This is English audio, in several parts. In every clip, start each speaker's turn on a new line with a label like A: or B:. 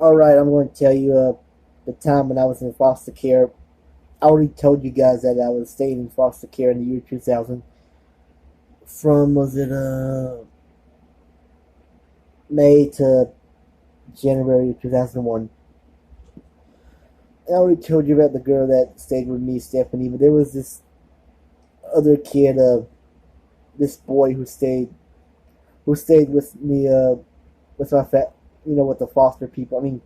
A: All right, I'm going to tell you the time when I was in foster care. I already told you guys that I was staying in foster care in the year 2000. From was it May to January of 2001. I already told you about the girl that stayed with me, Stephanie. But there was this other kid, this boy who stayed with me, with my with the foster people. I mean,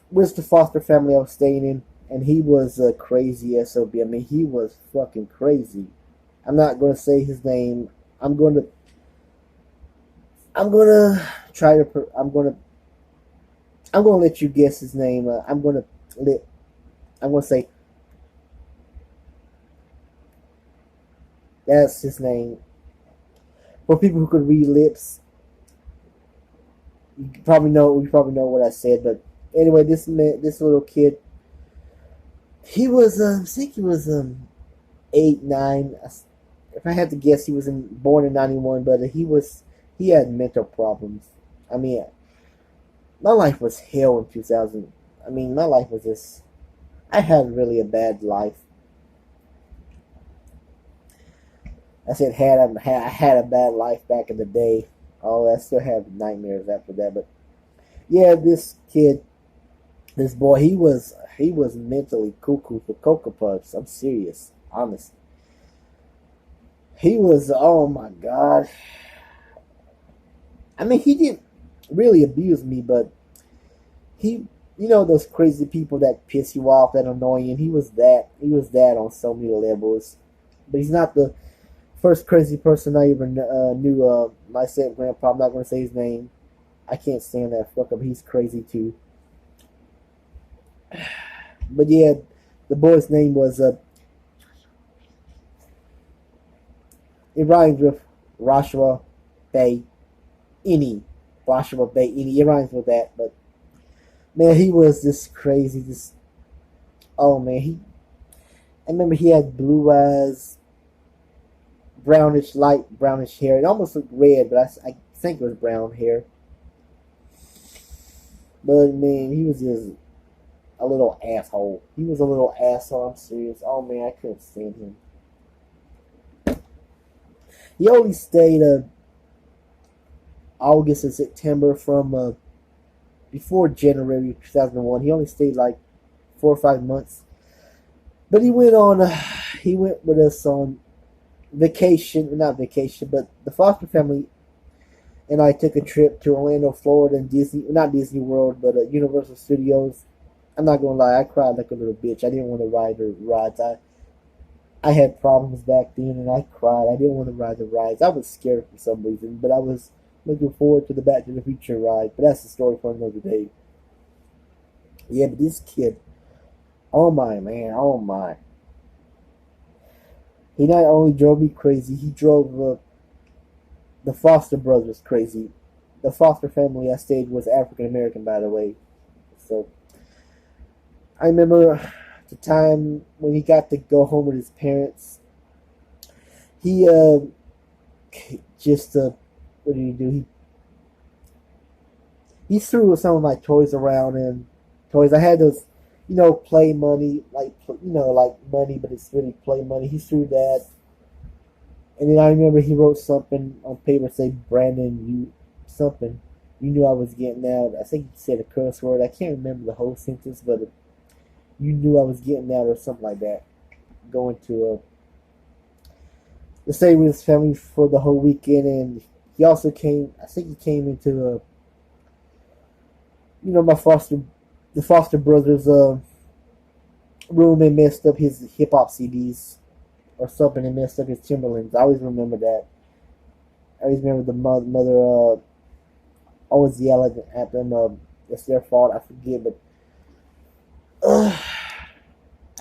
A: with the foster family I was staying in, and he was a crazy sob. I mean, he was fucking crazy. I'm not gonna say his name. I'm gonna I'm gonna try to. I'm gonna let you guess his name. Let. I'm gonna say that's his name. For people who could read lips, you probably know. You probably know what I said. But anyway, this little kid, he was. I think he was 8, 9. If I had to guess, he was born in '91. But he had mental problems. I mean, my life was hell in 2000. I mean, my life was just. I had really a bad life. I said I had a bad life back in the day. Oh, I still have nightmares after that. But yeah, this kid, this boy, he was mentally cuckoo for Cocoa Puffs. I'm serious, honest. He was. Oh my god. I mean, he didn't really abuse me, but he, those crazy people that piss you off, that annoying. He was that. He was that on so many levels. But he's not the first crazy person I ever knew. My step grandpa. I'm not going to say his name. I can't stand that fuck up. He's crazy too. But yeah, the boy's name was. It rhymes with Rashwa Bay Ini. Rashwa Bay Ini. It rhymes with that. But man, he was just crazy. Just oh man, he. I remember he had blue eyes, brownish, light brownish hair. It almost looked red, but I think it was brown hair. But man, he was just a little asshole. He was a little asshole. I'm serious. Oh man, I couldn't stand him. He only stayed August and September from before January 2001. He only stayed like 4 or 5 months. But he went with us on vacation, not vacation, but the foster family and I took a trip to Orlando, Florida, and Disney, not Disney World, but Universal Studios. I'm not gonna lie, I cried like a little bitch. I didn't want to ride the rides. I had problems back then, and I cried. I didn't want to ride the rides. I was scared for some reason, but I was looking forward to the Back to the Future ride. But that's the story for another day. Yeah, but this kid, oh my man, oh my. He not only drove me crazy, he drove the Foster brothers crazy. The foster family I stayed was African American, by the way. So I remember the time when he got to go home with his parents. He just what did he do? He threw some of my toys around, and toys I had those, play money, like like money, but it's really play money. He threw that, and then I remember he wrote something on paper, say Brandon, you something. You knew I was getting out. I think he said a curse word. I can't remember the whole sentence, but you knew I was getting out or something like that. Going to stay with his family for the whole weekend, and he also came. I think he came into my the Foster brothers' room and messed up his hip hop CDs or something and messed up his Timberlands. I always remember that. I always remember the mother always yelling at them. It's their fault. I forget, but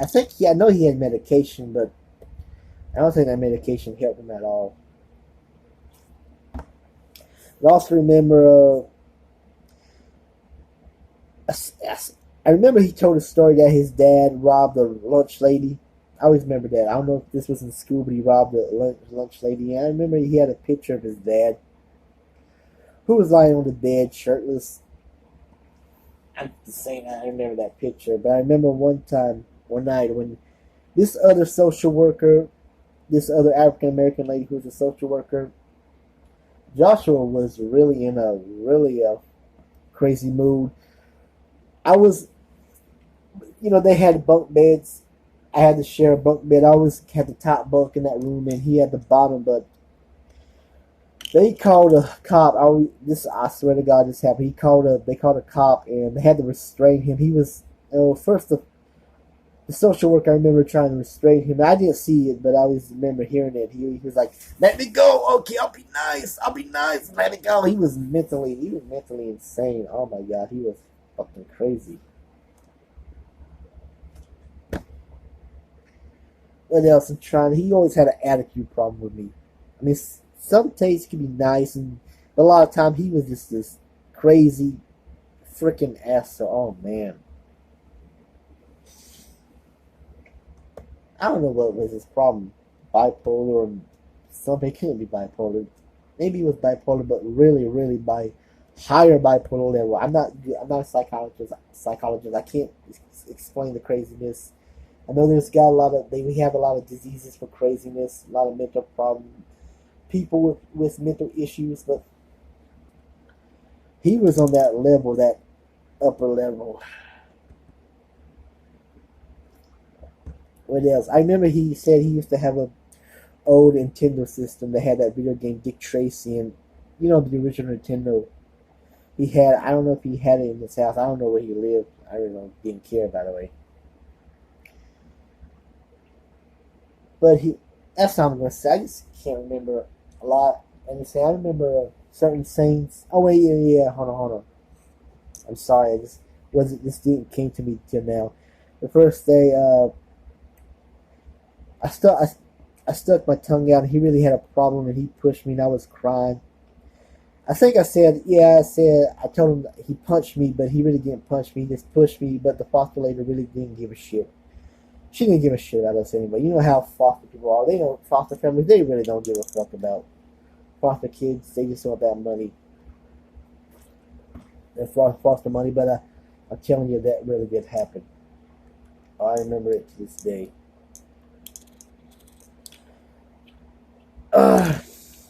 A: I think I know he had medication, but I don't think that medication helped him at all. I also remember. I remember he told a story that his dad robbed a lunch lady. I always remember that. I don't know if this was in school, but he robbed a lunch lady. And I remember he had a picture of his dad, who was lying on the bed, shirtless. I'm just saying I remember that picture, but I remember one night when this other social worker, this other African American lady who was a social worker, Joshua was really in a crazy mood. I was, they had bunk beds. I had to share a bunk bed. I always had the top bunk in that room, and he had the bottom. But they called a cop. I swear to God, this happened. They called a cop, and they had to restrain him. He was, first the social worker. I remember trying to restrain him. I didn't see it, but I always remember hearing it. He was like, "Let me go, okay? I'll be nice. Let me go." He was mentally insane. Oh my God, he was fucking crazy. What else? I'm trying. He always had an attitude problem with me. I mean, some days can be nice, but a lot of times he was just this crazy freaking asshole. Oh man, I don't know what was his problem. Bipolar or something. It couldn't be bipolar. Maybe he was bipolar, but really by higher bipolar level. I'm not a psychologist. I can't explain the craziness. I know we have a lot of diseases for craziness, a lot of mental problems, people with mental issues, but he was on that level, that upper level. What else? I remember he said he used to have a old Nintendo system that had that video game Dick Tracy, and the original Nintendo. I don't know if he had it in his house. I don't know where he lived. I really didn't care, by the way. But that's what I'm gonna say. I just can't remember a lot. And say I remember certain scenes. Oh wait, yeah. Hold on. I'm sorry. This didn't came to me till now. The first day, I stuck my tongue out, and he really had a problem, and he pushed me, and I was crying. I think I said, I told him he punched me, but he really didn't punch me. He just pushed me, but the foster lady really didn't give a shit. She didn't give a shit about us anyway. You know how foster people are. They don't, foster families, they really don't give a fuck about foster kids. They just want that money. And foster money, but I'm telling you, that really did happen. I remember it to this day. I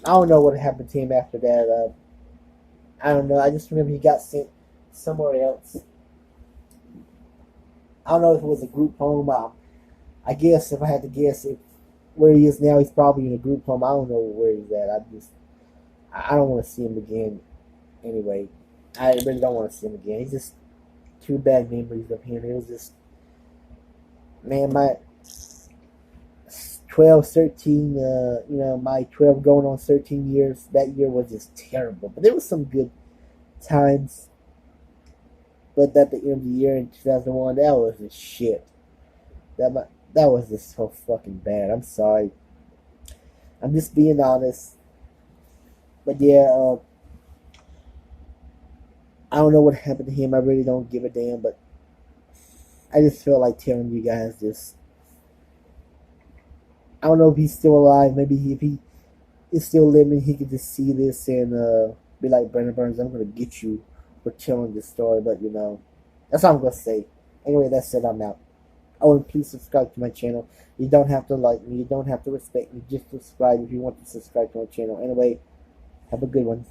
A: don't know what happened to him after that. I don't know. I just remember he got sent somewhere else. I don't know if it was a group home. I guess if I had to guess, where he is now, he's probably in a group home. I don't know where he's at. I don't want to see him again. Anyway, I really don't want to see him again. He's just two bad memories of him. It was just, man, my 12, 13, my 12 going on 13 years, that year was just terrible. But there was some good times. But at the end of the year in 2001, that was just shit. That was just so fucking bad. I'm sorry. I'm just being honest. But yeah, I don't know what happened to him. I really don't give a damn. But I just feel like telling you guys this. I don't know if he's still alive. Maybe if he is still living, he could just see this and be like, Brandon Burns, I'm going to get you for telling this story. But, that's all I'm going to say. Anyway, that's it. I'm out. Oh, and please subscribe to my channel. You don't have to like me. You don't have to respect me. Just subscribe if you want to subscribe to my channel. Anyway, have a good one.